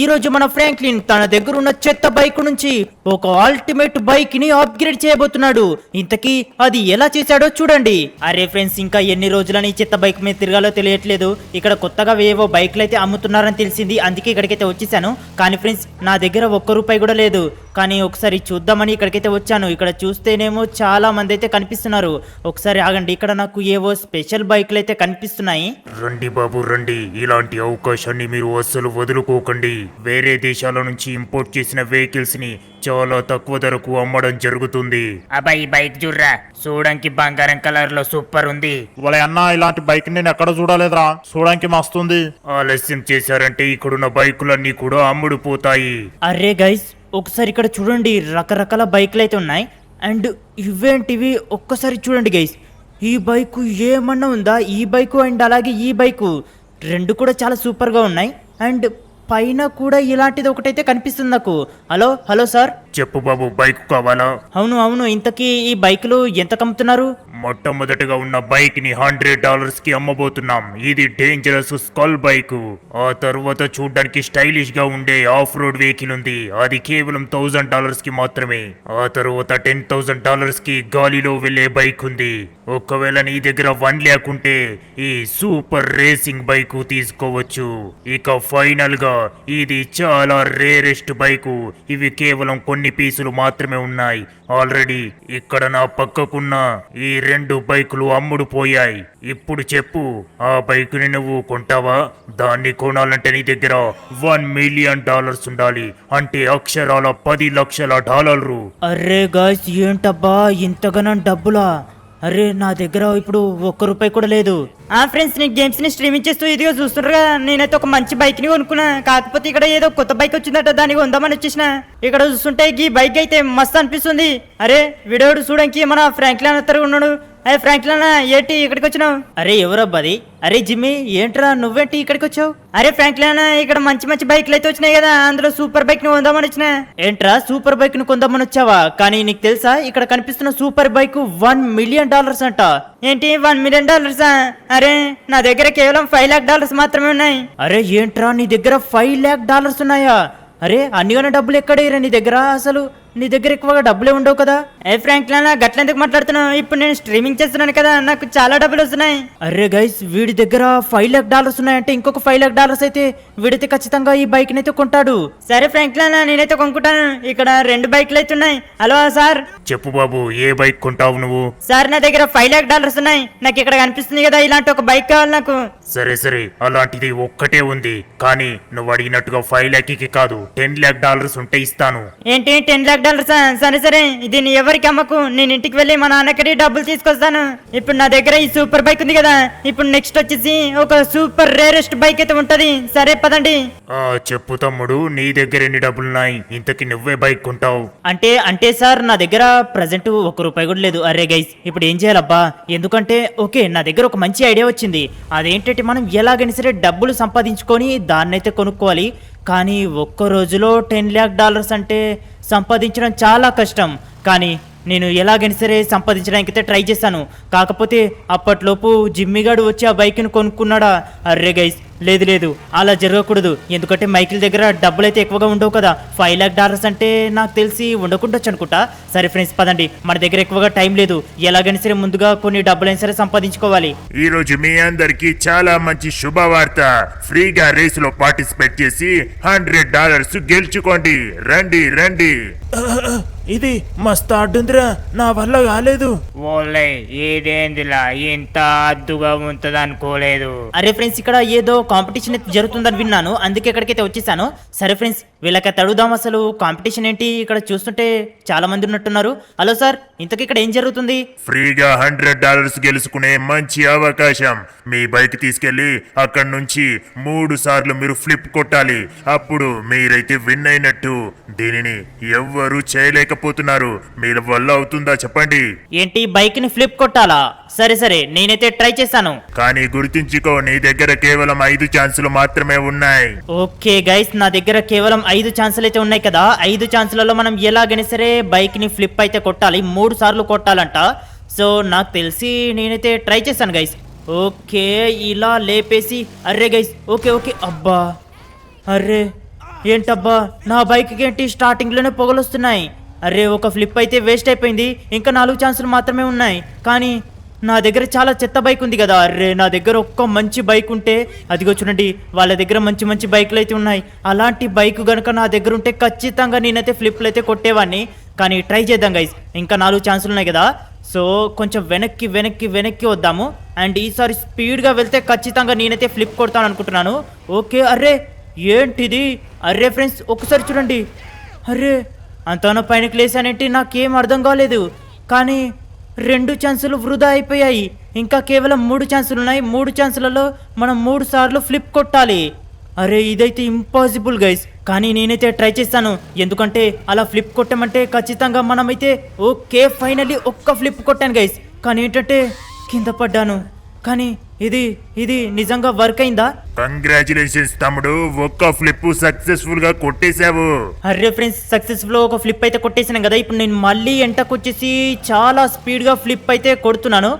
ఈ రోజు మన ఫ్రాంక్లిన్ తన దగ్గర ఉన్న చెత్త బైక్ నుంచి ఒక అల్టిమేట్ బైక్ ని అప్గ్రేడ్ చేయబోతున్నాడు. ఇంతకీ అది ఎలా చేశాడో చూడండి. అరే ఫ్రెండ్స్, ఇంకా ఎన్ని రోజులని చెత్త బైక్ మీద తిరగాలో తెలియట్లేదు. ఇక్కడ కొత్తగా ఏవో బైక్లు అయితే అమ్ముతున్నారని తెలిసింది, అందుకే ఇక్కడికైతే వచ్చేసాను. కానీ ఫ్రెండ్స్, నా దగ్గర ₹1 కూడా లేదు. కానీ ఒకసారి చూద్దామని ఇక్కడికైతే వచ్చాను. ఇక్కడ చూస్తేనేమో చాలా మంది అయితే కనిపిస్తున్నారు. ఒకసారి ఆగండి, ఇక్కడ నాకు ఏవో స్పెషల్ బైక్లు అయితే కనిపిస్తున్నాయి. రండి బాబు రండి, ఇలాంటి అవకాశాన్ని మీరు అస్సలు వదులుకోకండి. వేరే దేశాల నుంచి ఇంపోర్ట్ చేసిన వెహికల్స్ ని చాలా తక్కువ ధరకు అమ్మడం జరుగుతుంది. అబ్బాయి బైక్ చూడరా, చూడడానికి బంగారం కలర్ లో సూపర్ ఉంది. వాళ్ళ అన్న ఇలాంటి బైక్ నేను ఎక్కడ చూడలేదురా, చూడడానికి మస్తుంది. ఆలస్యం చేశారంటే ఇక్కడున్న బైకులన్నీ కూడా అమ్ముడుపోతాయి. అరే గైస్, ఒకసారి ఇక్కడ చూడండి, రకరకాల బైక్లు అయితే ఉన్నాయి. అండ్ ఇవేంటివి ఒక్కసారి చూడండి గైస్, ఈ బైకు ఏమన్నా ఉందా? ఈ బైకు అండ్ అలాగే ఈ బైకు రెండు కూడా చాలా సూపర్గా ఉన్నాయి. అండ్ పైన కూడా ఇలాంటిది ఒకటైతే కనిపిస్తుంది నాకు. Hello hello sir. చెప్పు బాబు, బైక్ కావాలా? అవును, ఇంతకీ ఈ బైకులు ఎంత కమ్ముతున్నారు? మొట్టమొదటిగా ఉన్న బైక్ ని $100 కి అమ్మబోతున్నాం. ఇది డేంజరస్ స్కల్ బైక్. ఆ తర్వాత చూడ్డానికి స్టైలిష్ గా ఉండే ఆఫ్ రోడ్ వెహికల్ ఉంది, అది కేవలం $1000 కి మాత్రమే. ఆ తర్వాత $10,000 కి గాలిలో వెళ్లే బైక్ ఉంది. ఒకవేళ నీ దగ్గర 1 lakh ఉంటే ఈ సూపర్ రేసింగ్ బైక్ తీసుకోవచ్చు. ఇక ఫైనల్ గా ఇది చాలా రేరెస్ట్ బైకు. ఇవి కేవలం కొన్ని పీసులు మాత్రమే ఉన్నాయి. ఆల్రెడీ ఇక్కడ నా పక్కకున్న ఈ 2 బైకులు అమ్ముడుపోయాయి. ఇప్పుడు చెప్పు, ఆ బైకుని నువ్వు కొంటావా? దాన్ని కొనాలంటే నీ దగ్గర $1 million ఉండాలి, అంటే అక్షరాల $10 లక్షలు. అరే గాయ్స్, ఏంటబ్బా ఇంతగానో డబ్బులా? అరే నా దగ్గర ఇప్పుడు ₹1 కూడా లేదు. ఫ్రెండ్స్, నేను గేమ్స్ ని స్ట్రీమింగ్ చేస్తూ ఇదిగో చూస్తుంటారు కదా, నేనైతే ఒక మంచి బైక్ ని కొనుక్కున్నా. కాకపోతే ఇక్కడ ఏదో కొత్త బైక్ వచ్చిందట, దానికి కొందామని వచ్చేసిన. ఇక్కడ చూస్తుంటే ఈ బైక్ అయితే మస్తు అనిపిస్తుంది. అరే వీడియోడు చూడడానికి మన ఫ్రాంక్లిన్ అత్తరు ఉన్నాడు. అరే ఫ్రాంక్లిన్, ఏంటి ఇక్కడికి వచ్చినావు? అరే ఎవరబ్బాది? అరే జిమ్మీ, ఏంట్రా నువ్వేంటి ఇక్కడికి వచ్చావు? అరే ఫ్రాంక్లిన్, ఇక్కడ మంచి మంచి బైక్లు అయితే వచ్చినాయి కదా, అందులో సూపర్ బైక్ ని కొందామని వచ్చిన. ఏంట్రా సూపర్ బైక్ ని కొందామని వచ్చావా? కానీ నీకు తెలుసా, ఇక్కడ కనిపిస్తున్న సూపర్ బైక్ $1 million అంట. ఏంటి $1 million? అరే నా దగ్గర కేవలం $5 lakh మాత్రమే ఉన్నాయి. అరే ఏంట్రా నీ దగ్గర $5 lakh ఉన్నాయా? అరే అన్నిగానే డబ్బులు ఎక్కడేరా నీ దగ్గర? అసలు నీ దగ్గర ఎక్కువగా డబ్బులే ఉండవు కదా. ఏ ఫ్రాంక్లిన్, గట్లెందుకు మాట్లాడుతున్నావు? ఇప్పుడు నేను స్ట్రీమింగ్ చేస్తున్నాను కదా, నాకు చాలా డబ్బులు వస్తున్నాయి. అరే గైస్, వీడి దగ్గర $5 lakh ఉన్నాయంటే ఇంకొక $5 lakh అయితే వీడైతే ఖచ్చితంగా ఈ బైక్ నైతే కొంటాడు. సరే ఫ్రాంక్లిన్, నేనైతే కొనుక్కుంటాను. ఇక్కడ 2 బైక్లు అయితే ఉన్నాయి. Hello sir. చెప్పు బాబు, ఏ బైక్ కొంటావు నువ్వు? సార్ నా దగ్గర $5 lakh ఉన్నాయి. నాకు ఇక్కడ కనిపిస్తుంది కదా, ఇలాంటి ఒక బైక్ కావాలి నాకు. సరే అలాంటిది ఒక్కటే ఉంది, కానీ నువ్వు అడిగినట్టుగా $5 lakh కాదు, $10 lakh ఉంటే ఇస్తాను. ఏంటి $10 lakh? సరే దీన్ని ఎవరికి అమ్మకు, నేను ఇంటికి వెళ్ళి మా నాన్నకి డబ్బులు తీసుకొస్తాను. ఇప్పుడు నా దగ్గర ఈ సూపర్ బైక్ ఉంది కదా, ఇప్పుడు నెక్స్ట్ వచ్చేసి ఒక సూపర్ రేరెస్ట్ బైక్ అయితే ఉంటది. సరే పదండి. చెప్పు తమ్ముడు, నీ దగ్గర ఎన్ని డబ్బులున్నాయి? ఇంతకి నువ్వే బైక్ కొంటావు? అంటే సార్, నా దగ్గర ప్రెసెంట్ $1 కూడా లేదు. అరే గైస్, ఇప్పుడు ఏం చేయాలబ్బా? ఎందుకంటే ఓకే, నా దగ్గర ఒక మంచి ఐడియా వచ్చింది. అదేంటంటే మనం ఎలాగైనా సరే డబ్బులు సంపాదించుకొని దాన్నైతే కొనుక్కోవాలి. కానీ ఒక్క రోజులో $10 lakh అంటే సంపాదించడం చాలా కష్టం. కానీ నేను ఎలాగైనా సరే సంపాదించడానికి అయితే ట్రై చేశాను. కాకపోతే అప్పట్లోపు జిమ్మిగాడు వచ్చి ఆ బైక్ని కొనుక్కున్నాడా? అర్రే గైస్, లేదు అలా జరగకూడదు. ఎందుకంటే మైకిల్ దగ్గర డబ్బులు అయితే ఎక్కువగా ఉండవు కదా. $5 lakh అంటే నాకు తెలిసి ఉండకుండొచ్చు అనుకుంటా. సరే ఫ్రెండ్స్ పదండి, మన దగ్గర ఎక్కువగా టైం లేదు. ఎలాగైనా సరే ముందుగా కొన్ని డబ్బులైనా సరే సంపాదించుకోవాలి. ఈ రోజు మీ అందరికి చాలా మంచి శుభవార్త. ఫ్రీగా రేసులో పార్టిసిపేట్ చేసి $100 గెలుచుకోండి. రండి. ఇది మస్తు అడ్డుందిరా, నా వల్ల కాలేదు. ఓలే, ఇదేందిలా ఇంత అద్దుగా ఉంటది అనుకోలేదు. అరే ఫ్రెండ్స్, ఇక్కడ ఏదో కాంపిటీషన్ అయితే జరుగుతుందని విన్నాను, అందుకే ఇక్కడికైతే వచ్చేసాను. సరే ఫ్రెండ్స్, వీళ్ళకైతే అడుగుదాం అసలు కాంపిటీషన్ ఏంటి. ఇక్కడ చూస్తుంటే చాలా మంది ఉన్నట్టున్నారు. హలో సార్, ఇంతకీ ఇక్కడ ఏం జరుగుతుంది? ఫ్రీగా $100 గెలుచుకునే మంచి అవకాశం. మీ బైక్ తీసుకెళ్లి అక్కడి నుంచి 3 సార్లు మీరు ఫ్లిప్ కొట్టాలి, అప్పుడు మీరైతే విన్ అయినట్టు. దీనిని ఎవ్వరూ చేయలేకపోతున్నారు. మీరు వల్ల అవుతుందా చెప్పండి? ఏంటి బైక్ ని ఫ్లిప్ కొట్టాలా? సరే నేనైతే ట్రై చేస్తాను. కానీ గుర్తుంచుకో, నీ దగ్గర కేవలం 5 ఛాన్సులు మాత్రమే ఉన్నాయి. ఓకే గైస్, నా దగ్గర కేవలం 5 ఛాన్సులు అయితే ఉన్నాయి కదా. 5 ఛాన్సులలో మనం ఎలాగైనా సరే బైక్ ని ఫ్లిప్ అయితే కొట్టాలి, 3 సార్లు కొట్టాలంట. సో నాకు తెలిసి నేనైతే ట్రై చేస్తాను గైస్. ఓకే, ఇలా లేపేసి. అర్రే గైస్, ఓకే అబ్బా, అర్రే ఏంటబ్బా నా బైక్కి ఏంటి స్టార్టింగ్లోనే పొగలొస్తున్నాయి. అరే ఒక ఫ్లిప్ అయితే వేస్ట్ అయిపోయింది, ఇంకా 4 ఛాన్సులు మాత్రమే ఉన్నాయి. కానీ నా దగ్గర చాలా చెత్త బైక్ ఉంది కదా. అరే నా దగ్గర ఒక్క మంచి బైక్ ఉంటే, అదిగో చూడండి వాళ్ళ దగ్గర మంచి మంచి బైకులు అయితే ఉన్నాయి. అలాంటి బైక్ గనుక నా దగ్గర ఉంటే ఖచ్చితంగా నేనైతే ఫ్లిప్లు అయితే కొట్టేవాడిని. కానీ ట్రై చేద్దాం గైస్, ఇంకా 4 ఛాన్సులు ఉన్నాయి కదా. సో కొంచెం వెనక్కి వెనక్కి వెనక్కి వద్దాము. అండ్ ఈసారి స్పీడ్గా వెళ్తే ఖచ్చితంగా నేనైతే ఫ్లిప్ కొడతాను అనుకుంటున్నాను. ఓకే. అరే ఏంటిది? అరే ఫ్రెండ్స్ ఒకసారి చూడండి. అరే అంతన పైనకి లేసానేంటి నాకేం అర్థం కాలేదు. కానీ 2 ఛాన్సులు వృధా అయిపోయాయి. ఇంకా కేవలం 3 ఛాన్సులు ఉన్నాయి. 3 ఛాన్సులలో మనం 3 సార్లు ఫ్లిప్ కొట్టాలి. అరే ఇదైతే ఇంపాసిబుల్ గైస్, కానీ నేనైతే ట్రై చేస్తాను. ఎందుకంటే అలా ఫ్లిప్ కొట్టమంటే ఖచ్చితంగా మనమైతే ఓకే ఫైనల్లీ ఒక్క ఫ్లిప్ కొట్టాను గైస్. కానీ ఏంటంటే కింద పడ్డాను. కానీ ఇది నిజంగా వర్క్ అయిందా? కంగ్రాచులేషన్స్ తమ్ముడు, ఒక్క ఫ్లిప్ సక్సెస్ఫుల్ గా కొట్టేశావు. అరే ఫ్రెండ్స్ సక్సెస్ఫుల్ ఒక ఫ్లిప్ అయితే కొట్టేసాను కదా. ఇప్పుడు నేను మళ్ళీ ఎంటకొచ్చేసి చాలా స్పీడ్గా ఫ్లిప్ అయితే కొడుతున్నాను.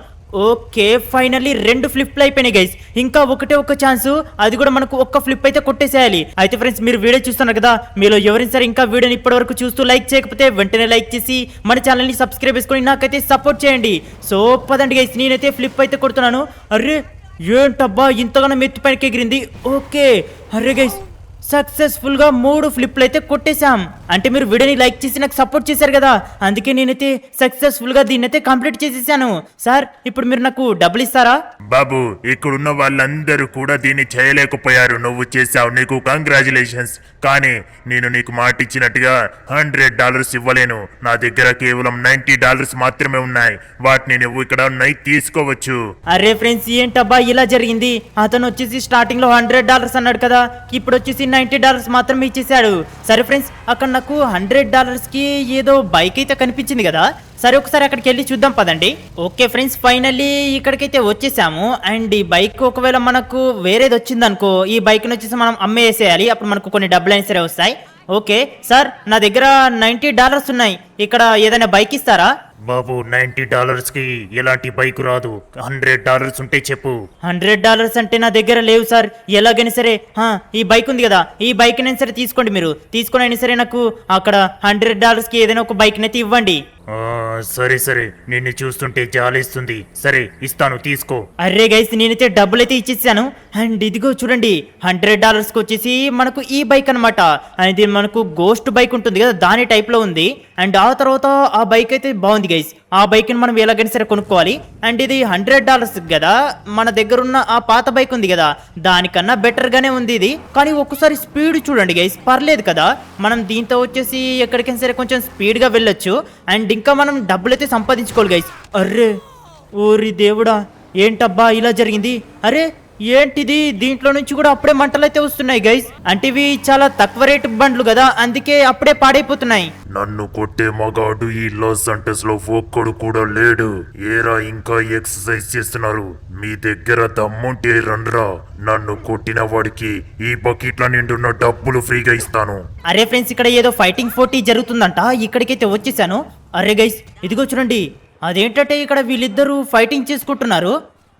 ఓకే ఫైనల్లీ 2 ఫ్లిప్లు అయిపోయినాయి గైస్. ఇంకా ఒక ఛాన్స్, అది కూడా మనకు ఒక్క ఫ్లిప్ అయితే కొట్టేసేయాలి. అయితే ఫ్రెండ్స్ మీరు వీడియో చూస్తున్నారు కదా, మీలో ఎవరైనా సరే ఇంకా వీడియోని ఇప్పటి వరకు చూస్తూ లైక్ చేయకపోతే వెంటనే లైక్ చేసి మన ఛానల్ని సబ్స్క్రైబ్ చేసుకొని నాకైతే సపోర్ట్ చేయండి. సో పదండి గైస్, నేనైతే ఫ్లిప్ అయితే కొడుతున్నాను. అరే ఏంటబ్బా ఇంతగానో మెత్తి పైకి ఎగిరింది. ఓకే అరే గైస్ సక్సెస్ఫుల్ గా 3 ఫ్లిప్లు అయితే కొట్టేశాం. అంటే మీరు వీడియోని లైక్ చేసి నాకు సపోర్ట్ చేశారు కదా, అందుకే నేనైతే సక్సెస్ఫుల్ గా దీన్ని అయితే కంప్లీట్ చేసేసాను. సార్ ఇప్పుడు మీరు నాకు డబ్బులు ఇస్తారా? బాబు ఇక్కడున్న వాళ్ళందరూ కూడా దీన్ని చేయలేకపోయారు, నువ్వు చేశావు, నీకు కంగ్రాచులేషన్స్. కానీ నేను నీకు మాట ఇచ్చినట్టుగా $100 ఇవ్వలేను. నా దగ్గర కేవలం $90 మాత్రమే ఉన్నాయి. వాటిని నువ్వు ఇక్కడ ఉన్నాయి తీసుకోవచ్చు. అరే ఫ్రెండ్స్ ఏంటబ్బా ఇలా జరిగింది? అతను వచ్చేసి స్టార్టింగ్ లో $100 అన్నాడు కదా, ఇప్పుడు వచ్చేసి $90 మాత్రమే ఇచ్చేసాడు. సరే ఫ్రెండ్స్ అక్కడ నాకు $100 కి ఏదో బైక్ అయితే కనిపించింది కదా. సరే ఒకసారి అక్కడికి వెళ్ళి చూద్దాం పదండి. ఓకే ఫ్రెండ్స్ ఫైనల్లీ ఇక్కడికైతే వచ్చేసాము. అండ్ ఈ బైక్ ఒకవేళ మనకు వేరేది వచ్చింది అనుకో, ఈ బైక్ని వచ్చేసి మనం అమ్మేసేయాలి. అప్పుడు మనకు కొన్ని డబ్బులు అయినా సరే వస్తాయి. ఓకే సార్ నా దగ్గర $90 ఉన్నాయి, ఇక్కడ ఏదైనా బైక్ ఇస్తారా? బాబు $90 కి ఎలాంటి బైక్ రాదు. $100 ఉంటే చెప్పు. $100 అంటే నా దగ్గర లేవు సార్. ఎలాగైనా సరే ఈ బైక్ ఉంది కదా, ఈ బైక్ అయినా సరే తీసుకోండి. మీరు తీసుకొని అయినా సరే నాకు అక్కడ $100 కి ఏదైనా ఒక బైక్ అయితే ఇవ్వండి. సరే సరే, నిన్ను చూస్తుంటే జాలేస్తుంది. సరే ఇస్తాను, తీసుకో. అరే గైస్ నేనైతే డబ్బులు అయితే ఇచ్చేసాను. అండ్ ఇదిగో చూడండి $100 కి వచ్చేసి మనకు ఈ బైక్ అనమాట. ఇది మనకు గోస్ట్ బైక్ ఉంటుంది కదా, దాని టైప్ లో ఉంది. అండ్ ఆ తర్వాత ఆ బైక్ అయితే బాగుంది గైస్. ఆ బైక్ ని మనం ఎలాగైనా సరే కొనుక్కోవాలి. అండ్ ఇది $100 కదా, మన దగ్గర ఉన్న ఆ పాత బైక్ ఉంది కదా దానికన్నా బెటర్ గానే ఉంది ఇది. కానీ ఒక్కసారి స్పీడ్ చూడండి గైస్, పర్లేదు కదా. మనం దీంతో వచ్చేసి ఎక్కడికైనా సరే కొంచెం స్పీడ్ గా వెళ్ళొచ్చు. అండ్ ఇంకా మనం డబ్బులైతే సంపాదించుకోవాలి గైస్. అర్రే ఓరి దేవుడా ఏంటబ్బా ఇలా జరిగింది? అరే ఏంటిది? దీంట్లో నుంచి కూడా అప్పుడే మంటలు అయితే వస్తున్నాయి గైస్. అంటే ఇవి చాలా తక్కువ రేటు బండ్లు కదా, అందుకే అప్పుడే పాడైపోతున్నాయి. నన్ను కొట్టే మగాడు ఈ లాస్ సంటస్ లో ఒక్కడు కూడా లేడు. ఏరా ఇంకా ఎక్సర్సైజ్ చేస్తున్నారు? మీ దగ్గర దమ్ముంటే రండ్రా, నన్ను కొట్టిన వాడికి ఈ బకెట్ల నిండున్న డబ్బులు ఫ్రీగా ఇస్తాను. అరే ఫ్రెండ్స్ ఇక్కడ ఏదో ఫైటింగ్ పోటీ జరుగుతుందంట, ఇక్కడికైతే వచ్చేసాను. అరే గైస్ ఇదిగో చూడండి, అదేంటంటే ఇక్కడ వీళ్ళిద్దరూ ఫైటింగ్ చేసుకుంటున్నారు.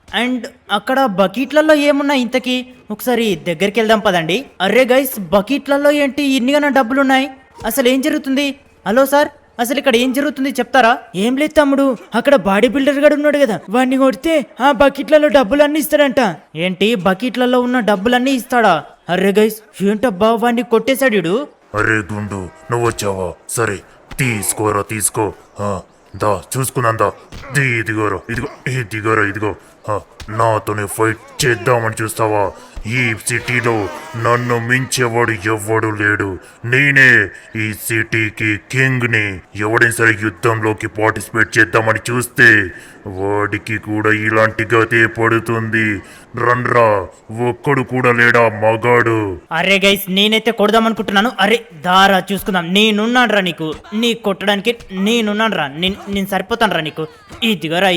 అండ్ అక్కడ బకెట్లలో ఏమున్నాయి ఇంతకీ? ఒకసారి దగ్గరికి వెళ్దాం పదండి. అరే గైస్ బకెట్లలో ఏంటి ఇన్నిగానో డబ్బులు ఉన్నాయి? అసలు ఏం జరుగుతుంది? హలో సార్ అసలు ఇక్కడ ఏం జరుగుతుంది చెప్తారా? ఏం లేదు తమ్ముడు, అక్కడ బాడీ బిల్డర్ గడు ఉన్నాడు కదా, వాడిని కొడితే ఆ బకెట్లలో డబ్బులన్నీ ఇస్తాడంట. ఏంటి బకెట్లలో ఉన్న డబ్బులన్నీ ఇస్తాడా? అరే గైస్ ఏంటబ్బా వాడిని కొట్టేశాడు. అరే గుండు నువ్వు వచ్చావా? సరే తీసుకోరా తీసుకో. దా చూసుకున్నాందా, ఇదిగోరా ఇదిగో నాతోనే ఫైట్ చేద్దామని చూస్తావా? ఈ సిటీలో నన్ను మించేవాడు ఎవ్వడు లేడు. నేనే ఈ సిటీకి కింగ్ని. ఎవడైనా సరే యుద్ధంలోకి పార్టిసిపేట్ చేద్దామని చూస్తే వాడికి కూడా ఇలాంటి గతే పడుతుంది. రన్రా, ఒక్కడు కూడా లేడా మగాడు? అరే గైస్ నేనైతే కొడదాం అనుకుంటున్నాను. అరే దారా చూసుకుందాం, నేనున్నాను రా నీకు, నీ కొట్టడానికి నేనున్నాను రా, నేను సరిపోతాను రా నీకు. ఇదిగోరా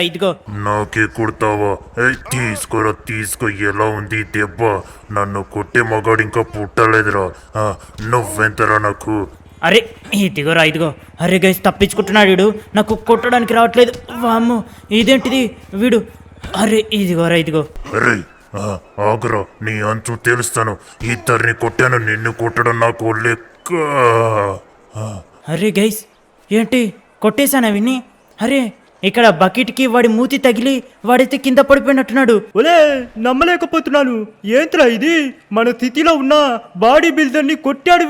ఇదిగో నాకే కొడతావా? తీసుకోరా తీసుకో. ఎలా ఉంది దెబ్బ? నన్ను కొట్టే మగాడు ఇంకా పుట్టలేదురా. నువ్వెంతరా నాకు? అరే ఇదిగో. అరే గైస్ తప్పించుకుంటున్నాడు వీడు, నాకు కొట్టడానికి రావట్లేదు. వామ్మో ఇదేంటిది వీడు? అరే ఇదిగో. అరే ఆగురా నీ అంచు తెలుస్తాను. ఇద్దరిని కొట్టాను, నిన్ను కొట్టడం నాకు లెక్క. అరే గైస్ ఏంటి కొట్టేశానా విన్ని? అరే ఇక్కడ బకెట్కి వాడి మూతి తగిలి వాడైతే కింద పడిపోయినట్టున్నాడు. ఒలే నమ్మలేకపోతున్నాను. ఏంట్రా ఇది? మన స్థితిలో ఉన్న బాడీ బిల్డర్ ని కొట్టాడు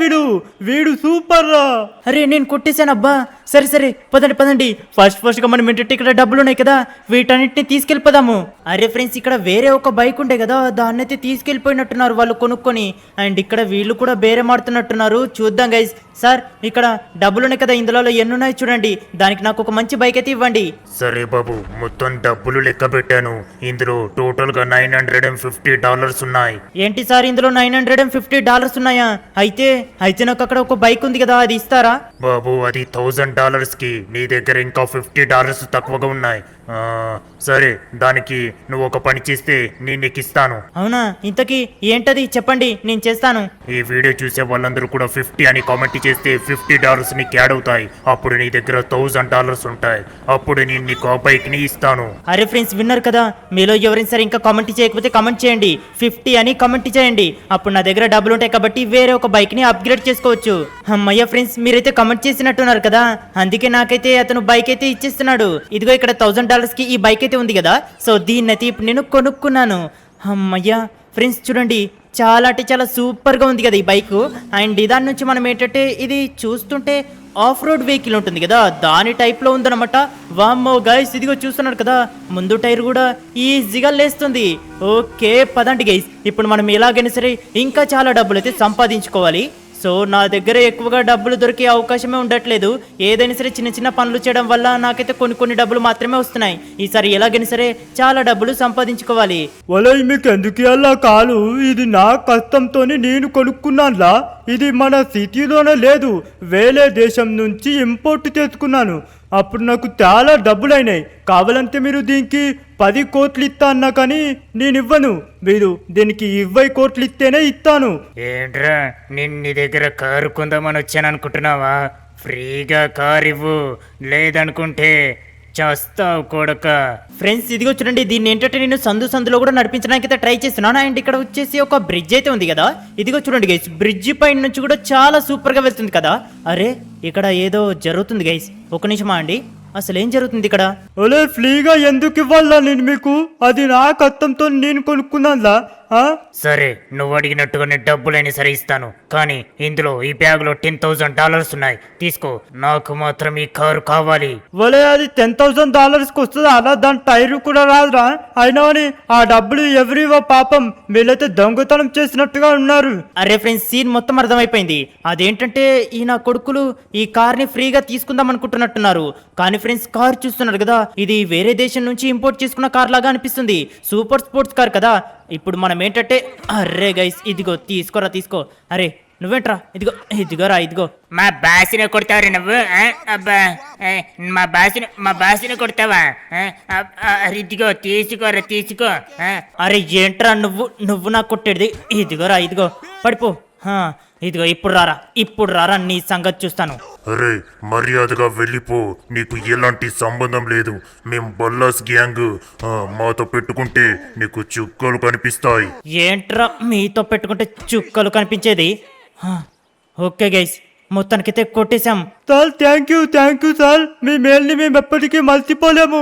వీడు సూపర్ రా. అరే నేను కొట్టేశాను అబ్బా. సరే సరే పదండి పదండి. ఫస్ట్ గా మనం ఏంటంటే ఇక్కడ డబ్బులు ఉన్నాయి కదా, వీటన్నిటిని తీసుకెళ్ళిపోదాము. అరే ఫ్రెండ్స్ ఇక్కడ వేరే ఒక బైక్ ఉండే కదా, దాన్ని అయితే తీసుకెళ్ళిపోయినట్టున్నారు వాళ్ళు కొనుక్కొని. అండ్ ఇక్కడ వీళ్ళు కూడా బేరే మాడుతున్నట్టున్నారు. చూద్దాం గైస్. సార్ ఇక్కడ డబ్బులు ఉన్నాయి కదా, ఇందులో ఎన్ని ఉన్నాయి చూడండి. దానికి నాకు ఒక మంచి బైక్ అయితే ఇవ్వండి. సరే బాబు, మొత్తం డబ్బులు లెక్క పెట్టాను. ఇందులో టోటల్ గా $950 ఉన్నాయి. ఏంటి సార్ ఇందులో $950 ఉన్నాయా? అయితే నాకు అక్కడ ఒక బైక్ ఉంది కదా, అది ఇస్తారా? బాబు అది $1000 కి, నీ దగ్గర ఇంకా $50 తక్కువగా ఉన్నాయి. సరే దానికి నువ్వు ఒక పని చేస్తే నేను నీకు ఇస్తాను. అవునా? ఇంతకీ ఏంటది చెప్పండి, నేను చేస్తాను. ఈ వీడియో చూసే వాళ్ళందరూ కూడా 50 అని కామెంట్ చేస్తే $50 నీకు యాడ్ అవుతాయి. అప్పుడు నీ దగ్గర $1000 ఉంటాయి. అప్పుడు నేను నీకు ఆ బైక్ ని ఇస్తాను. అరే ఫ్రెండ్స్ విన్నారు కదా, మీలో ఎవరైనా సరే ఇంకా కామెంట్ చేయకపోతే కామెంట్ చేయండి, 50 అని కామెంట్ చేయండి. అప్పుడు నా దగ్గర డబ్బులు ఉంటాయి కాబట్టి వేరే ఒక బైక్ ని అప్గ్రేడ్ చేసుకోవచ్చు. అమ్మయ్య ఫ్రెండ్స్ మీరైతే కామెంట్ చేసినట్టున్నారు కదా, అందుకే నాకైతే అతను బైక్ అయితే ఇచ్చేస్తున్నాడు. ఇదిగో ఇక్కడ $1000 కి ఈ బైక్ అయితే ఉంది కదా, సో దీన్ని అయితే ఇప్పుడు నేను కొనుక్కున్నాను. అమ్మయ్య ఫ్రెండ్స్ చూడండి, చాలా అంటే చాలా సూపర్గా ఉంది కదా ఈ బైక్. అండ్ దాని నుంచి మనం ఏంటంటే ఇది చూస్తుంటే ఆఫ్ రోడ్ వెహికల్ ఉంటుంది కదా, దాని టైప్లో ఉందన్నమాట. వామ్మో గైస్ ఇదిగో చూస్తున్నారు కదా, ముందు టైర్ కూడా ఈజీగా లేస్తుంది. ఓకే పదండి గైస్, ఇప్పుడు మనం ఎలాగైనా సరే ఇంకా చాలా డబ్బులు అయితే సంపాదించుకోవాలి. సో నా దగ్గర ఎక్కువగా డబ్బులు దొరికే అవకాశమే ఉండట్లేదు. ఏదైనా సరే చిన్న చిన్న పనులు చేయడం వల్ల నాకైతే కొన్ని డబ్బులు మాత్రమే వస్తున్నాయి. ఈసారి ఎలాగైనా సరే చాలా డబ్బులు సంపాదించుకోవాలి. ఒలే మీకు ఎందుకు అలా కాలు? ఇది నా కష్టంతోనే నేను కొనుక్కున్నానులా. ఇది మన సిటీలోనే లేదు, వేరే దేశం నుంచి ఇంపోర్ట్ చేసుకున్నాను. అప్పుడు నాకు చాలా డబ్బులు అయినాయి. కావాలంటే మీరు దీనికి 10 కోట్లు ఇస్తా అన్నా కానీ నేను ఇవ్వను. మీరు దీనికి 20 కోట్లు ఇస్తేనే ఇస్తాను. ఏంట్రా నీ దగ్గర కారు కొందామని వచ్చాను అనుకుంటున్నావా? ఫ్రీగా కారు ఇవ్వు, లేదనుకుంటే చేస్తావు కొడక. ఫ్రెండ్స్ ఇదిగో చూడండి, దీన్ని ఏంటంటే నేను సందులో కూడా నడిపించడానికి అయితే ట్రై చేస్తున్నాను. అండ్ ఇక్కడ వచ్చేసి ఒక బ్రిడ్జ్ అయితే ఉంది కదా, ఇదిగో చూడండి గైస్, బ్రిడ్జ్ పైన నుంచి కూడా చాలా సూపర్ గా వెళ్తుంది కదా. అరే ఇక్కడ ఏదో జరుగుతుంది గైస్, ఒక నిమిషమా అండి, అసలు ఏం జరుగుతుంది ఇక్కడ? ఒలే ఫ్రీగా ఎందుకు ఇవ్వాలా నేను మీకు? అది నా కష్టంతో నేను కొనుక్కున్నానులా. సరే నువ్వు అడిగినట్టుగానే డబ్బులైనా సరే ఇస్తాను, కానీ ఇందులో ఈ బ్యాగులో $10,000 ఉన్నాయి, తీసుకో. నాకు మాత్రం ఈ కారు కావాలి. ఒలే అది $10,000 వస్తుందా? అలా దాని టైర్ కూడా రాదురా. అయినా అని ఆ డబ్బులు ఎవరివో పాపం, వీళ్ళైతే దొంగతనం చేసినట్టుగా ఉన్నారు. అరే ఫ్రెండ్స్ సీన్ మొత్తం అర్థమైపోయింది. అదేంటంటే ఈ నా కొడుకులు ఈ కార్ని ఫ్రీగా తీసుకుందాం అనుకుంటున్నట్టున్నారు. కానీ ఫ్రెండ్స్ కార్ చూస్తున్నారు కదా, ఇది వేరే దేశం నుంచి ఇంపోర్ట్ చేసుకున్న కార్ లాగా అనిపిస్తుంది. సూపర్ స్పోర్ట్స్ కార్ కదా. ఇప్పుడు మనం ఏంటంటే అరే గైస్ ఇదిగో తీసుకో. అరే నువ్వేంట్రా, ఇదిగోరా ఇదిగో. మా బాసిని కొడతావు నువ్వు? అబ్బా మా బాసిని కొడతావా? ఇదిగో తీసుకో. అరే ఏంట్రా నువ్వు నాకు కొట్టేది? ఇదిగో పడిపో. ఇదిగో ఇప్పుడు రారా నీ సంగతి చూస్తాను. అరే మర్యాదగా వెళ్ళిపో, నీకు ఎలాంటి సంబంధం లేదు. మేం బల్లాస్ గ్యాంగ్, మాతో పెట్టుకుంటే నీకు చుక్కలు కనిపిస్తాయి. ఏంట్రా మీతో పెట్టుకుంటే చుక్కలు కనిపించేది? ఓకే గైస్, మొత్తానికైతే కొట్టేశాం. Sir thank you sir. మీ మేల్ని మేము ఎప్పటికీ మర్చిపోలేము.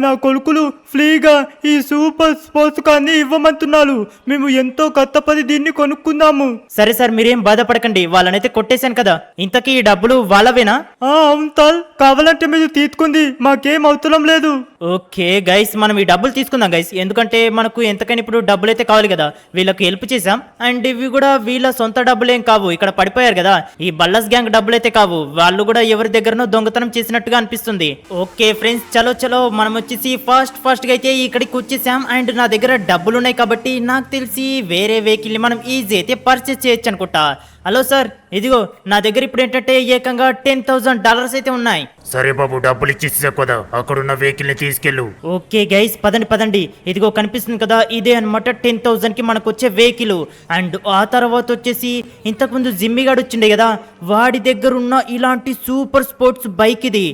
నా కొడుకులు ఫ్రీగా ఈ సూపర్ స్పోర్ట్స్ కార్ని ఇవ్వమంటున్నారు. మేము ఎంతో కష్టపడి దీన్ని కొనుక్కుందాము. సరే సార్ మీరేం బాధపడకండి, వాళ్ళనైతే కొట్టేశాను కదా. ఇంతకీ ఈ డబ్బులు వాళ్ళవేనా? అవును సార్, కావాలంటే మీరు తీసుకుంది, మాకేం అవసరం లేదు. ఓకే గైస్, మనం ఈ డబ్బులు తీసుకుందాం గైస్, ఎందుకంటే మనకు ఎంతకైనా ఇప్పుడు డబ్బులు అయితే కావాలి కదా. వీళ్ళకి హెల్ప్ చేసాం, అండ్ ఇవి కూడా వీళ్ళ సొంత డబ్బులేం కావు. ఇక్కడ పడిపోయారు కదా, ఈ బల్లస్ గ్యాంగ్ డబ్బులు అయితే కావు. వాళ్ళు కూడా ఎవరి దగ్గరనో దొంగతనం చేసినట్టుగా అనిపిస్తుంది. ఓకే ఫ్రెండ్స్ చలో మనం వచ్చేసి ఫాస్ట్ గా అయితే ఇక్కడికి వచ్చేసాం. అండ్ నా దగ్గర డబ్బులు ఉన్నాయి కాబట్టి నాకు తెలిసి వేరే వెహికల్ ని మనం ఈజీ అయితే పర్చేస్ చేయొచ్చు అనుకుంటా. హలో సార్, ఇదిగో నా దగ్గర ఇప్పుడు ఏంటంటే ఏకంగా $10,000 అయితే ఉన్నాయి. సరే బాబు, డబ్బులు ఇచ్చేసి కదా అక్కడున్న వెహికల్ ని తీసుకెళ్ళు. ఓకే గైస్, పదండి పదండి. ఇదిగో కనిపిస్తుంది కదా, ఇదే అనమాట 10,000కి మనకు వచ్చే వెహికల్. అండ్ ఆ తర్వాత వచ్చేసి ఇంతకుముందు జిమ్మిగాడు వచ్చిండే కదా, వాడి దగ్గర ఉన్న ఇలాంటి సూపర్ స్పోర్ట్స్ బైక్ ఇది.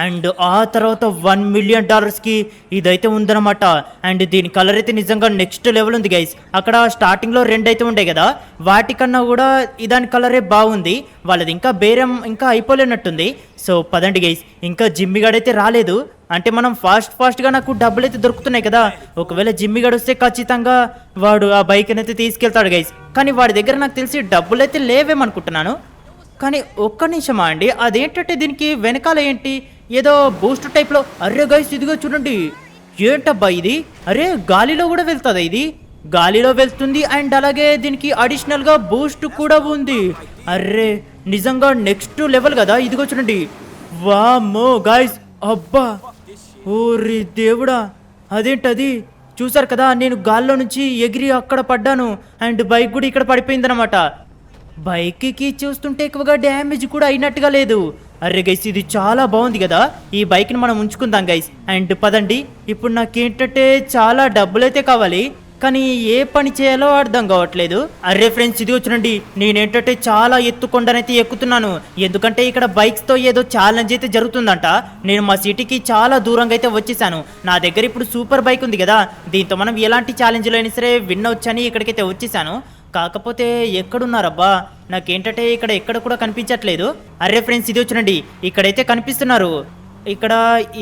అండ్ ఆ తర్వాత $1 మిలియన్ కి ఇదైతే ఉందన్నమాట. అండ్ దీని కలర్ అయితే నిజంగా నెక్స్ట్ లెవెల్ ఉంది గైస్. అక్కడ స్టార్టింగ్ లో 2 అయితే ఉండే కదా, వాటికన్నా కూడా దాని కలరే బాగుంది. వాళ్ళది ఇంకా బేరం ఇంకా అయిపోలేనట్టుంది. సో పదండి గైస్, ఇంకా జిమ్మిగాడైతే రాలేదు. అంటే మనం ఫాస్ట్గా నాకు డబ్బులు అయితే దొరుకుతున్నాయి కదా. ఒకవేళ జిమ్మిగాడు వస్తే ఖచ్చితంగా వాడు ఆ బైక్ అయితే తీసుకెళ్తాడు గైస్. కానీ వాడి దగ్గర నాకు తెలిసి డబ్బులు అయితే లేవేమనుకుంటున్నాను. కానీ ఒక్క నిమిషమా అండి, అదేంటంటే దీనికి వెనకాల ఏంటి ఏదో బూస్ట్ టైప్లో. అరే గైస్, ఇదిగో చూడండి, ఏంటబ్బా ఇది? అరే గాలిలో కూడా వెళ్తుందా ఇది? గాలిలో వెళ్తుంది. అండ్ అలాగే దీనికి అడిషనల్గా బూస్ట్ కూడా ఉంది. అర్రే నిజంగా నెక్స్ట్ లెవెల్ కదా. ఇదిగో చూడండి, వామ్మో గాయ్స్, అబ్బా ఓరి దేవుడా, అదేంటది? చూసారు కదా, నేను గాల్లో నుంచి ఎగిరి అక్కడ పడ్డాను. అండ్ బైక్ కూడా ఇక్కడ పడిపోయిందనమాట. బైక్కి చూస్తుంటే ఎక్కువగా డ్యామేజ్ కూడా అయినట్టుగా లేదు. అరే గైస్, ఇది చాలా బాగుంది కదా. ఈ బైక్ని మనం ఉంచుకుందాం గైస్. అండ్ పదండి, ఇప్పుడు నాకేంటంటే చాలా డబ్బులైతే కావాలి, కానీ ఏ పని చేయాలో అర్థం కావట్లేదు. అరే ఫ్రెండ్స్, ఇదిగో చూడండి, నేనేంటంటే చాలా ఎత్తుకొండనైతే ఎక్కుతున్నాను. ఎందుకంటే ఇక్కడ బైక్స్తో ఏదో ఛాలెంజ్ అయితే జరుగుతుందంట. నేను మా సిటీకి చాలా దూరంగా అయితే వచ్చేసాను. నా దగ్గర ఇప్పుడు సూపర్ బైక్ ఉంది కదా, దీంతో మనం ఎలాంటి ఛాలెంజ్లో అయినా సరే విన్ వచ్చని ఇక్కడికైతే వచ్చేసాను. కాకపోతే ఎక్కడున్నారబ్బా? నాకేంటంటే ఇక్కడ ఎక్కడ కూడా కనిపించట్లేదు. అరే ఫ్రెండ్స్, ఇదిగో చూడండి, ఇక్కడైతే కనిపిస్తున్నారు. ఇక్కడ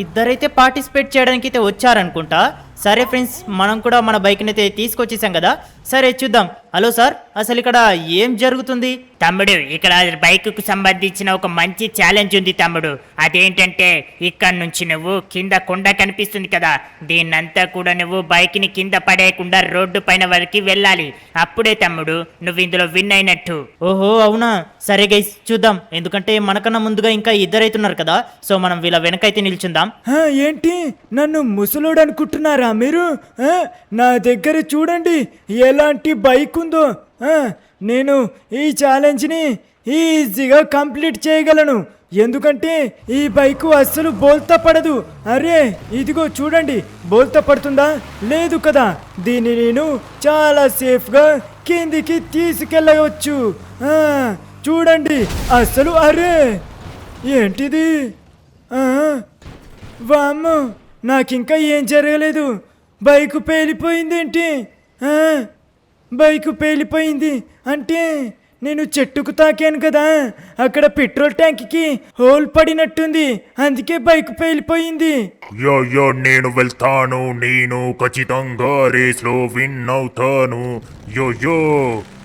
ఇద్దరైతే పార్టిసిపేట్ చేయడానికి అయితే వచ్చారనుకుంటా. సరే ఫ్రెండ్స్, మనం కూడా మన బైక్ని అయితే తీసుకొచ్చేసాం కదా. సరే చూద్దాం. హలో సార్, అసలు ఇక్కడ ఏం జరుగుతుంది? తమ్ముడు, ఇక్కడ బైక్కు సంబంధించిన ఒక మంచి ఛాలెంజ్ ఉంది తమ్ముడు. అదేంటంటే ఇక్కడ నుంచి నువ్వు కింద కొండ కనిపిస్తుంది కదా, దీన్నంతా కూడా నువ్వు బైక్ని కింద పడేయకుండా రోడ్డు పైన వరకు వెళ్ళాలి. అప్పుడే తమ్ముడు నువ్వు ఇందులో విన్ అయినట్టు. ఓహో అవునా, సరే గైస్ చూద్దాం. ఎందుకంటే మనకన్నా ముందుగా ఇంకా ఇద్దరైతున్నారు కదా, సో మనం వీళ్ళ వెనకైతే నిల్చుందాం. ఏంటి నన్ను ముసలోడు అనుకుంటున్నారా మీరు? నా దగ్గర చూడండి ఎలాంటి బైక్ ఉందో. నేను ఈ ఛాలెంజ్ని ఈజీగా కంప్లీట్ చేయగలను, ఎందుకంటే ఈ బైకు అస్సలు బోల్తా పడదు. అరే ఇదిగో చూడండి, బోల్తా పడుతుందా? లేదు కదా. దీన్ని నేను చాలా సేఫ్గా కిందికి తీసుకెళ్ళవచ్చు. చూడండి అస్సలు. అరే ఏంటిది? వామ్మో, నాకింకా ఏం జరగలేదు. బైకు పేలిపోయిందేంటి? బైకు పేలిపోయింది అంటే నేను చెట్టుకు తాకాను కదా, అక్కడ పెట్రోల్ ట్యాంక్కి హోల్ పడినట్టుంది, అందుకే బైక్ పేలిపోయింది. యో నేను వెళ్తాను, నేను ఖచ్చితంగా రేస్లో విన్ అవుతాను. యో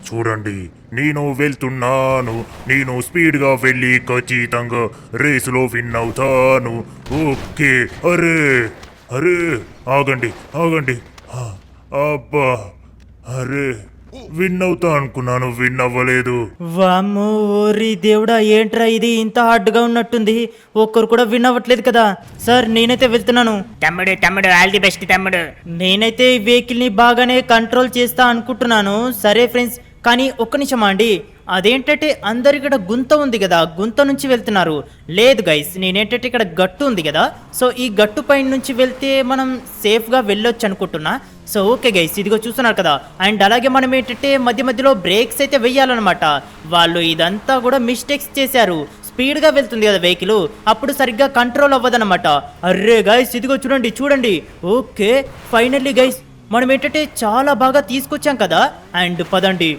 చూడండి, నేను వెళ్తున్నాను, నేను స్పీడ్గా వెళ్ళి ఖచ్చితంగా రేసులో విన్ అవుతాను. ఓకే. అరే అరే ఆగండి. అబ్బా, అరే విన్ అవుతా అనుకున్నాను, విన్ అవ్వలేదు. వామ్మో ఓరి దేవుడా, ఏంట్రా ఇది ఇంత హార్డ్గా ఉన్నట్టుంది. ఒక్కరు కూడా విన్ అవ్వట్లేదు కదా. సార్ నేనైతే వెళ్తున్నాను. తమ్ముడు ఆల్ ది బెస్ట్ తమ్ముడు. నేనైతే ఈ వెహికల్ని బాగానే కంట్రోల్ చేస్తా అనుకుంటున్నాను. సరే ఫ్రెండ్స్, కానీ ఒక్క నిమిషమా అండి, అదేంటంటే అందరు ఇక్కడ గుంత ఉంది కదా, గుంత నుంచి వెళ్తున్నారు. లేదు గైస్, నేనేంటంటే ఇక్కడ గట్టు ఉంది కదా, సో ఈ గట్టు పైన నుంచి వెళ్తే మనం సేఫ్గా వెళ్ళొచ్చు అనుకుంటున్నా. సో ఓకే గైస్, ఇదిగో చూస్తున్నారు కదా. అండ్ అలాగే మనం ఏంటంటే మధ్య మధ్యలో బ్రేక్స్ అయితే వెయ్యాలన్నమాట. వాళ్ళు ఇదంతా కూడా మిస్టేక్స్ చేశారు. స్పీడ్గా వెళ్తుంది కదా వెహికల్, అప్పుడు సరిగ్గా కంట్రోల్ అవ్వదన్నమాట. అర్రే గైస్, ఇదిగో చూడండి. ఓకే ఫైనల్లీ గైస్, మనం ఏంటంటే చాలా బాగా తీసుకొచ్చాం కదా. అండ్ పదండి.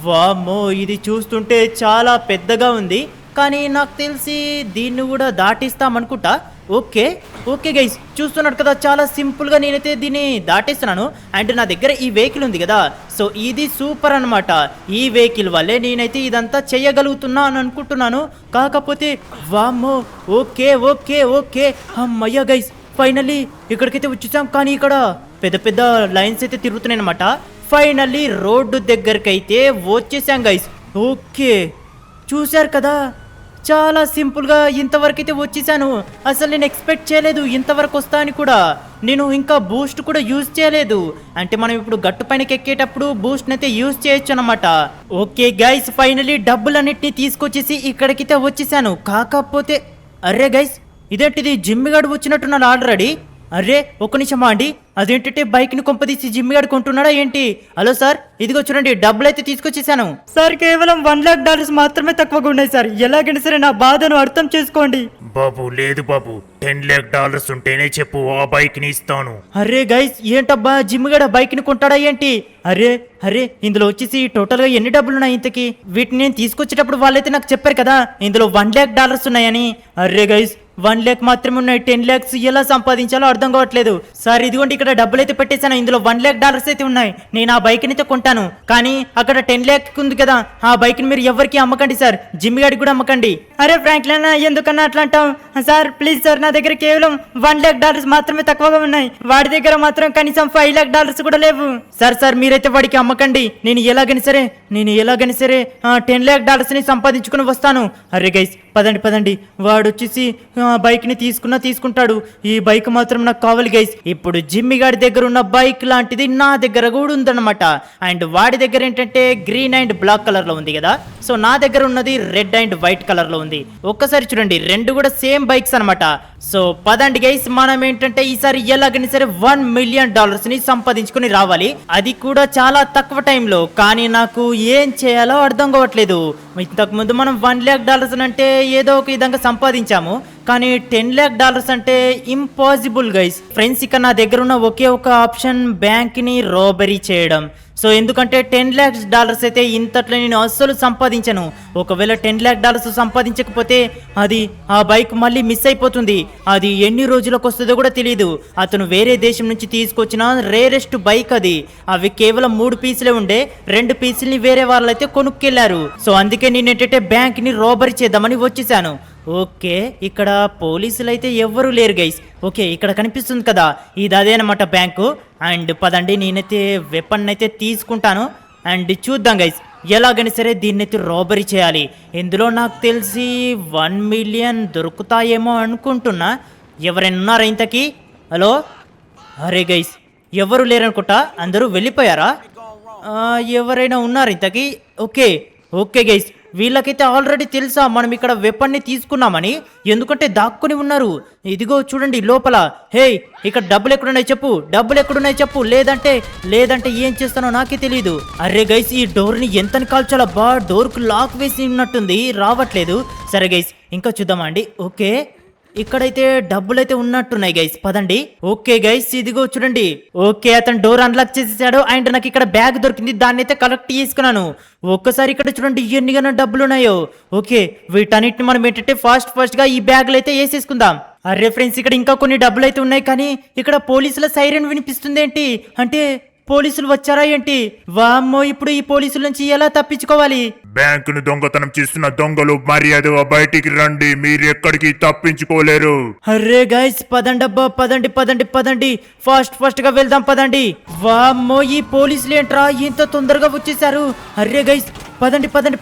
వామ్మో, ఇది చూస్తుంటే చాలా పెద్దగా ఉంది, కానీ నాకు తెలిసి దీన్ని కూడా దాటిస్తామనుకుంటా. ఓకే గైస్, చూస్తున్నారు కదా, చాలా సింపుల్గా నేనైతే దీన్ని దాటేస్తున్నాను. అండ్ నా దగ్గర ఈ వెహికల్ ఉంది కదా, సో ఇది సూపర్ అనమాట. ఈ వెహికల్ వల్లే నేనైతే ఇదంతా చేయగలుగుతున్నా అని అనుకుంటున్నాను. కాకపోతే వామ్మో, ఓకే అమ్మయ్య గైస్, ఫైనల్లీ ఇక్కడికైతే వచ్చేసాం. కానీ ఇక్కడ పెద్ద లైన్స్ అయితే తిరుగుతున్నాయి అనమాట. ఫైనల్లీ రోడ్డు దగ్గరకైతే వచ్చేసాం గైస్. ఓకే చూశారు కదా, చాలా సింపుల్గా ఇంతవరకు అయితే వచ్చేసాను. అసలు నేను ఎక్స్పెక్ట్ చేయలేదు ఇంతవరకు వస్తా అని కూడా. నేను ఇంకా బూస్ట్ కూడా యూజ్ చేయలేదు. అంటే మనం ఇప్పుడు గట్టు పైనకి ఎక్కేటప్పుడు బూస్ట్ అయితే యూజ్ చేయొచ్చు అనమాట. ఓకే గైస్, ఫైనలీ డబ్బులన్నిటిని తీసుకొచ్చేసి ఇక్కడికైతే వచ్చేసాను. కాకపోతే అరే గైస్, ఇదేంటిది జిమ్మి గాడు వచ్చినట్టున్నాడు ఆల్రెడీ. అరే ఒక్క నిమిషమా అండి, అదేంటంటే బైక్ ని కొంపదీసి జిమ్మి గాడు కొంటున్నాడా ఏంటి? హలో సార్, ఇదిగో చూడండి డబ్బులు అయితే తీసుకొచ్చేసాను. సార్ కేవలం $1,00,000 మాత్రమే తక్కువగా ఉన్నాయి సార్. ఎలాగైనా సరే నా బాధను అర్థం చేసుకోండి. బాబు లేదు బాబు, $10 lakhs ఉంటేనే చెప్పు, ఆ బైక్ ని ఇస్తాను. అరే గైస్, ఏంటబ్బా జిమ్మి గాడు బైక్ ని కొంటాడా ఏంటి? అరే అరే, ఇందులో వచ్చేసి టోటల్ గా ఎన్ని డబ్బులు ఉన్నాయి ఇంతకి? వీటిని నేను తీసుకొచ్చేటప్పుడు వాళ్ళైతే నాకు చెప్పారు కదా ఇందులో $1,00,000 ఉన్నాయని. అరే గైస్, 1 lakh మాత్రమే ఉన్నాయి. 10 lakhs ఎలా సంపాదించాలో అర్థం కావట్లేదు. సార్ ఇదిగోండి ఇక్కడ డబ్బులు అయితే పెట్టేశాను. ఇందులో $1,00,000 అయితే ఉన్నాయి. నేను ఆ బైక్ అయితే కొంటాను, కానీ అక్కడ 10 lakh ఉంది కదా, ఆ బైక్ ని మీరు ఎవరికి అమ్మకండి సార్, జిమ్మి గాడికి కూడా అమ్మకండి. అరే ఫ్రాంక్లిన్, ఎందుకన్నా అట్లా అంటావు? సార్ ప్లీజ్ సార్, నా దగ్గర కేవలం $1,00,000 మాత్రమే తక్కువగా ఉన్నాయి. వాడి దగ్గర మాత్రం కనీసం $5,00,000 కూడా లేవు. సార్ మీరైతే వాడికి అమ్మకండి. నేను ఎలాగైనా సరే $10,00,000 ని సంపాదించుకుని వస్తాను. అరే గైస్, పదండి. వాడు వచ్చేసి బైక్ ని తీసుకుంటాడు. ఈ బైక్ మాత్రం నాకు కావాలి గైస్. ఇప్పుడు జిమ్మి గాడి దగ్గర ఉన్న బైక్ లాంటిది నా దగ్గర కూడా ఉందన్నమాట. అండ్ వాడి దగ్గర ఏంటంటే గ్రీన్ అండ్ బ్లాక్ కలర్ లో ఉంది కదా, సో నా దగ్గర ఉన్నది రెడ్ అండ్ వైట్ కలర్ లో ఉంది. ఒక్కసారి చూడండి, రెండు కూడా సేమ్ బైక్స్ అనమాట. సో పదండి గైస్, మనం ఏంటంటే ఈసారి ఎలాగైనా సరే $1 million ని సంపాదించుకుని రావాలి. అది కూడా చాలా తక్కువ టైంలో. కానీ నాకు ఏం చేయాలో అర్థం కావట్లేదు. ఇంతకు ముందు మనం $1,00,000 అంటే ఏదో ఒక విధంగా సంపాదించాము, కానీ $10,00,000 అంటే ఇంపాసిబుల్ గైస్. ఫ్రెండ్స్, ఇక నా దగ్గర ఉన్న ఒకే ఒక ఆప్షన్ బ్యాంక్ ని రాబరీ చేయడం. సో ఎందుకంటే $10,00,000 అయితే ఇంతట్లో నేను అస్సలు సంపాదించను. ఒకవేళ $10,00,000 సంపాదించకపోతే అది ఆ బైక్ మళ్ళీ మిస్ అయిపోతుంది. అది ఎన్ని రోజులకు వస్తుందో కూడా తెలియదు. అతను వేరే దేశం నుంచి తీసుకొచ్చిన రేరెస్ట్ బైక్ అది. అవి కేవలం 3 పీసులే ఉండే, 2 పీసుల్ని వేరే వాళ్ళు అయితే కొనుక్కెళ్లారు. సో అందుకే నేను ఏంటంటే బ్యాంక్ ని రాబరీ చేద్దామని వచ్చేసాను. ఓకే, ఇక్కడ పోలీసులు అయితే ఎవ్వరూ లేరు గైస్. ఓకే, ఇక్కడ కనిపిస్తుంది కదా, ఇది అదే అనమాట బ్యాంకు. అండ్ పదండి, నేనైతే వెపన్ అయితే తీసుకుంటాను. అండ్ చూద్దాం గైస్, ఎలాగైనా సరే దీన్ని అయితే రాబరీ చేయాలి. ఇందులో నాకు తెలిసి 1 million దొరుకుతాయేమో అనుకుంటున్నా. ఎవరైనా ఉన్నారా ఇంతకీ? హలో, అరే గైస్, ఎవరు లేరనుకుంటా, అందరూ వెళ్ళిపోయారా? ఎవరైనా ఉన్నారు ఇంతకీ? ఓకే గైస్, వీళ్ళకైతే ఆల్రెడీ తెలుసా మనం ఇక్కడ వెపన్ని తీసుకున్నామని, ఎందుకంటే దాక్కుని ఉన్నారు. ఇదిగో చూడండి లోపల. హే, ఇక్కడ డబ్బులు ఎక్కడున్నాయి చెప్పు, లేదంటే ఏం చేస్తానో నాకే తెలియదు. అరే గైస్, ఈ డోర్ని ఎంతని కాల్చాలబ్బా, డోర్కు లాక్ వేసి ఉన్నట్టుంది, రావట్లేదు. సరే గైస్, ఇంకా చూద్దామా అండి. ఓకే, ఇక్కడైతే డబ్బులైతే ఉన్నట్టున్నాయి గైస్, పదండి. ఓకే గైస్, ఇదిగో చూడండి. ఓకే, అతను డోర్ అన్లాక్ చేసేసాడు. అండ్ నాకు ఇక్కడ బ్యాగ్ దొరికింది, దాన్ని అయితే కలెక్ట్ చేసుకున్నాను. ఒక్కసారి ఇక్కడ చూడండి ఎన్నిగానో డబ్బులు ఉన్నాయో. ఓకే, వీటన్నిటిని మనం ఏంటంటే ఫాస్ట్ గా ఈ బ్యాగ్లు అయితే వేసేసుకుందాం. అరే ఫ్రెండ్స్, ఇక్కడ ఇంకా కొన్ని డబ్బులు అయితే ఉన్నాయి, కానీ ఇక్కడ పోలీసుల సైరన్ వినిపిస్తుంది ఏంటి? అంటే పోలీసులు వచ్చారా ఏంటి? వామ్మో, ఇప్పుడు ఈ పోలీసుల నుంచి ఎలా తప్పించుకోవాలి? బ్యాంకును దొంగతనం చేస్తున్న దొంగలు మర్యాదగా బయటికి రండి, మీరు ఎక్కడికి తప్పించుకోలేరు. అరే గైస్, పదండబ్బా, పదండి. ఫాస్ట్ గా వెళ్దాం, పదండి. వామ్మో, ఈ పోలీసులు ఏంట్రా ఇంత తొందరగా వచ్చేసారు? అరే గైస్,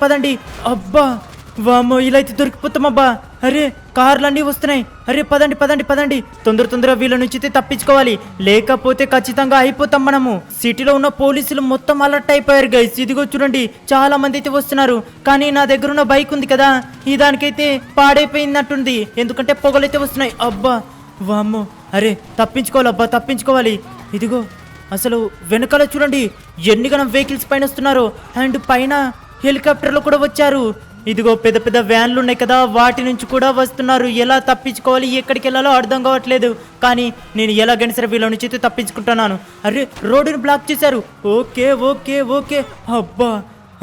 పదండి. అబ్బా, వామ్మో, ఇలా అయితే దొరికిపోతామబ్బా. అరే, కార్లన్నీ వస్తున్నాయి. అరే పదండి. తొందరగా వీళ్ళ నుంచి తప్పించుకోవాలి, లేకపోతే ఖచ్చితంగా అయిపోతాం మనము. సిటీలో ఉన్న పోలీసులు మొత్తం అలర్ట్ అయిపోయారు గైస్. ఇదిగో చూడండి, చాలా మంది అయితే వస్తున్నారు. కానీ నా దగ్గర ఉన్న బైక్ ఉంది కదా, ఈ దానికైతే పాడైపోయిందట్టుంది, ఎందుకంటే పొగలైతే వస్తున్నాయి. అబ్బా, వామ్మో, అరే తప్పించుకోవాలి. ఇదిగో అసలు వెనకాల చూడండి ఎన్నిగనం వెహికల్స్ పైన వస్తున్నారు. అండ్ పైన హెలికాప్టర్లు కూడా వచ్చారు. ఇదిగో పెద్ద వ్యాన్లు ఉన్నాయి కదా, వాటి నుంచి కూడా వస్తున్నారు. ఎలా తప్పించుకోవాలి, ఎక్కడికి వెళ్ళాలో అర్థం కావట్లేదు. కానీ నేను ఎలాగైనా సరే వీళ్ళ నుంచి తప్పించుకుంటున్నాను. అరే, రోడ్డుని బ్లాక్ చేశారు. ఓకే. అబ్బా,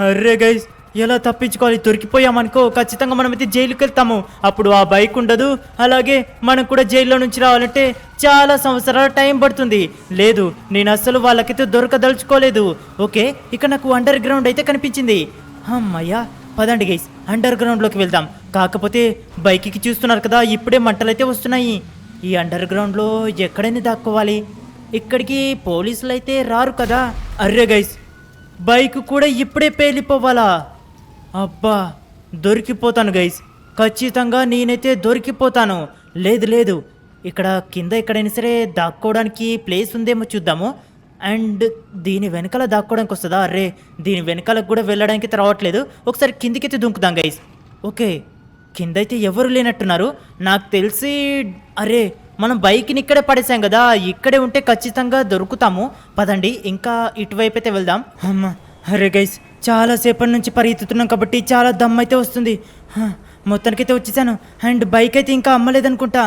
అరే గైస్, ఎలా తప్పించుకోవాలి? దొరికిపోయామనుకో ఖచ్చితంగా మనమైతే జైలుకి వెళ్తాము. అప్పుడు ఆ బైక్ ఉండదు, అలాగే మనం కూడా జైల్లో నుంచి రావాలంటే చాలా సంవత్సరాల టైం పడుతుంది. లేదు, నేను అస్సలు వాళ్ళకైతే దొరకదలుచుకోలేదు. ఓకే, ఇక్కడ నాకు అండర్ గ్రౌండ్ అయితే కనిపించింది. అమ్మయ్యా, పదండి గైస్, అండర్ గ్రౌండ్లోకి వెళ్దాం. కాకపోతే బైక్కి చూస్తున్నారు కదా, ఇప్పుడే మంటలైతే వస్తున్నాయి. ఈ అండర్ గ్రౌండ్లో ఎక్కడైనా దాక్కోవాలి. ఇక్కడికి పోలీసులు అయితే రారు కదా. అర్రే గైస్, బైక్ కూడా ఇప్పుడే పేలిపోవాలా? అబ్బా, దొరికిపోతాను గైస్, ఖచ్చితంగా నేనైతే దొరికిపోతాను. లేదు, ఇక్కడ కింద ఎక్కడైనా సరే దాక్కోవడానికి ప్లేస్ ఉందేమో చూద్దాము. అండ్ దీని వెనకాల దాక్కోవడానికి వస్తుందా? అరే దీని వెనకాలకు కూడా వెళ్ళడానికి రావట్లేదు. ఒకసారి కిందికైతే దుంకుదాం గైస్. ఓకే కిందైతే ఎవరు లేనట్టున్నారు నాకు తెలిసి. అరే మనం బైక్ని ఇక్కడే పడేసాం కదా, ఇక్కడే ఉంటే ఖచ్చితంగా దొరుకుతాము. పదండి ఇంకా ఇటువైపు అయితే వెళ్దాం. అమ్మా అరే గైస్ చాలాసేపటి నుంచి పరిగెత్తుతున్నాం కాబట్టి చాలా దమ్ అయితే వస్తుంది. మొత్తానికైతే వచ్చేసాను. అండ్ బైక్ అయితే ఇంకా అమ్మలేదనుకుంటా.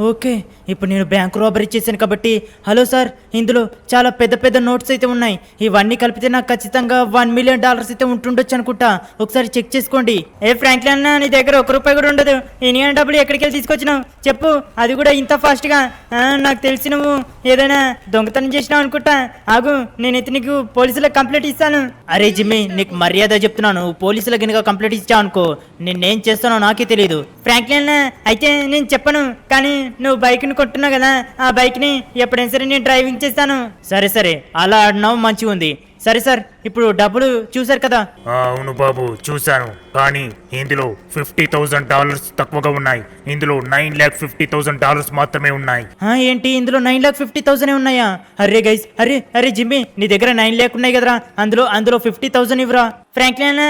ఓకే ఇప్పుడు నేను బ్యాంక్ రాబరీ చేశాను కాబట్టి. హలో సార్, ఇందులో చాలా పెద్ద పెద్ద నోట్స్ అయితే ఉన్నాయి. ఇవన్నీ కలిపితే నాకు ఖచ్చితంగా $1 మిలియన్ అయితే ఉంటుండొచ్చు అనుకుంటా. ఒకసారి చెక్ చేసుకోండి. ఏ ఫ్రాంక్లిన్ అన్న, నీ దగ్గర ₹1 కూడా ఉండదు. ఇన్ని డబ్బులు ఎక్కడికి వెళ్ళి తీసుకొచ్చినావు చెప్పు, అది కూడా ఇంత ఫాస్ట్గా? నాకు తెలిసి నువ్వు ఏదైనా దొంగతనం చేసినావు అనుకుంటా. ఆగు, నేనైతే నీకు పోలీసులకు కంప్లైంట్ ఇస్తాను. అరే జిమ్మి, నీకు మర్యాద చెప్తున్నాను. పోలీసులకు కనుక కంప్లైంట్ ఇచ్చావు అనుకో నిన్నేం చేస్తానో నాకే తెలియదు. ఫ్రాంక్లిన్ అన్న, అయితే నేను చెప్పను, కానీ నువ్వు బైక్ని కొంటున్నావు కదా, ఆ బైక్ని ఎప్పుడైనా సరే నేను డ్రైవింగ్ చేస్తాను. సరే సరే అలా ఆడినావు, మంచిగా ఉంది. సరే సార్, ఇప్పుడు డబ్బులు చూసారు కదా? అవును బాబు చూశాను, కానీ ఇందులో $50,000 తక్కువగా ఉన్నాయి. ఇందులో $9,50,000 మాత్రమే ఉన్నాయి. ఏంటి ఇందులో 9,50,000 ఉన్నాయా? అరే గైస్, అరే జిమ్మి, నీ దగ్గర 9 lakh ఉన్నాయి కదరా, అందులో 50,000 ఇవ్వరా. ఫ్రాంక్లిన్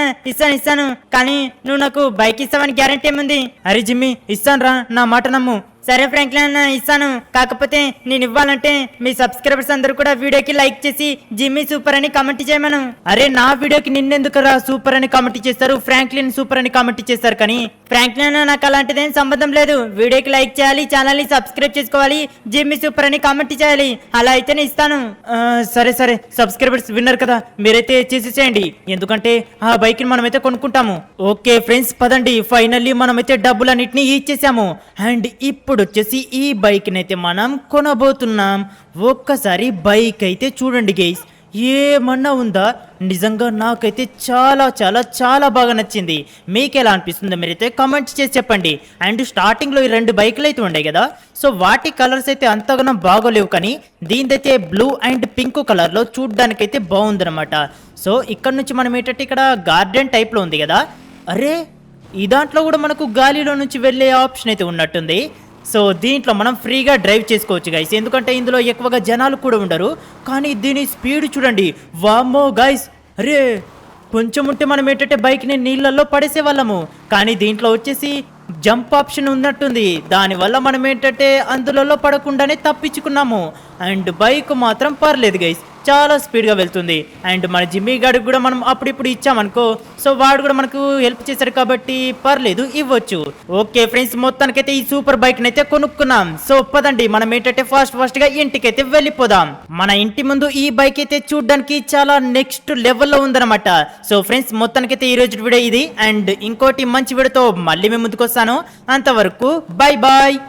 ఇస్తాను, కానీ నువ్వు నాకు బైక్ ఇస్తావని గ్యారంటీ ఏముంది? అరే జిమ్మి ఇస్తాను రా, నా మాట నమ్ము. సరే ఫ్రాంక్లిన్ ఇస్తాను, కాకపోతే నేను ఇవ్వాలంటే మీ సబ్స్క్రైబర్స్ అందరూ కూడా వీడియోకి లైక్ చేసి జిమ్మీ సూపర్ అని కామెంట్ చేయమను. అరే నా వీడియోకి నిన్నెందుకురా సూపర్ అని కామెంట్ చేస్తారు, ఫ్రాంక్లిన్ సూపర్ అని కామెంట్ చేస్తారు. కానీ ఫ్రాంక్లిన్ నాకు అలాంటిదేం సంబంధం లేదు. వీడియోకి లైక్ చేయాలి, ఛానల్ ని సబ్స్క్రైబ్ చేసుకోవాలి, జిమ్మీ సూపర్ అని కామెంట్ చేయాలి, అలా అయితేనే ఇస్తాను. సరే సబ్స్క్రైబర్స్ విన్నారు కదా, మీరైతే చేసేసేయండి, ఎందుకంటే ఆ బైక్ ని మనమైతే కొనుక్కుంటాము. ఓకే ఫ్రెండ్స్ పదండి, ఫైనల్లీ మనమైతే డబ్బులన్నిటిని ఇచ్చేసాము. అండ్ ఇప్పుడు వచ్చేసి ఈ బైక్ నైతే మనం కొనబోతున్నాం. ఒక్కసారి బైక్ అయితే చూడండి గైస్, ఏమన్నా ఉందా? నిజంగా నాకైతే చాలా చాలా చాలా బాగా నచ్చింది. మీకు ఎలా అనిపిస్తుందో మీరైతే కామెంట్స్ చేసి చెప్పండి. అండ్ స్టార్టింగ్లో ఈ 2 బైకులు అయితే ఉన్నాయి కదా, సో వాటి కలర్స్ అయితే అంతగానో బాగోలేవు, కానీ దీనిదైతే బ్లూ అండ్ పింక్ కలర్లో చూడ్డానికైతే బాగుందన్నమాట. సో ఇక్కడ నుంచి మనం ఏంటంటే ఇక్కడ గార్డెన్ టైప్లో ఉంది కదా. అరే ఈ దాంట్లో కూడా మనకు గాలిలో నుంచి వెళ్ళే ఆప్షన్ అయితే ఉన్నట్టుంది. సో దీంట్లో మనం ఫ్రీగా డ్రైవ్ చేసుకోవచ్చు గైస్, ఎందుకంటే ఇందులో ఎక్కువగా జనాలు కూడా ఉండరు. కానీ దీని స్పీడ్ చూడండి, వామ్మో గైస్. అరే కొంచెం ఉంటే మనం ఏంటంటే బైక్ని నీళ్ళల్లో పడేసే వాళ్ళము, కానీ దీంట్లో వచ్చేసి జంప్ ఆప్షన్ ఉన్నట్టుంది. దానివల్ల మనం ఏంటంటే అందులో పడకుండానే తప్పించుకున్నాము. అండ్ బైక్ మాత్రం పర్లేదు గైస్, చాలా స్పీడ్గా వెళ్తుంది. అండ్ మన జిమ్మీ గాడికి కూడా మనం అప్పుడిప్పుడు ఇచ్చామనుకో, సో వాడు కూడా మనకు హెల్ప్ చేశారు కాబట్టి పర్లేదు, ఇవ్వచ్చు. ఓకే ఫ్రెండ్స్, మొత్తానికైతే ఈ సూపర్ బైక్ అయితే కొనుక్కున్నాం. సో పదండి మనం ఏంటంటే ఫాస్ట్ గా ఇంటికైతే వెళ్ళిపోదాం. మన ఇంటి ముందు ఈ బైక్ అయితే చూడడానికి చాలా నెక్స్ట్ లెవెల్లో ఉందన్నమాట. సో ఫ్రెండ్స్ మొత్తానికైతే ఈ రోజు వీడియో ఇది. అండ్ ఇంకోటి మంచి వీడియోతో మళ్ళీ మేము ముందుకు వస్తాను. అంతవరకు బై బాయ్.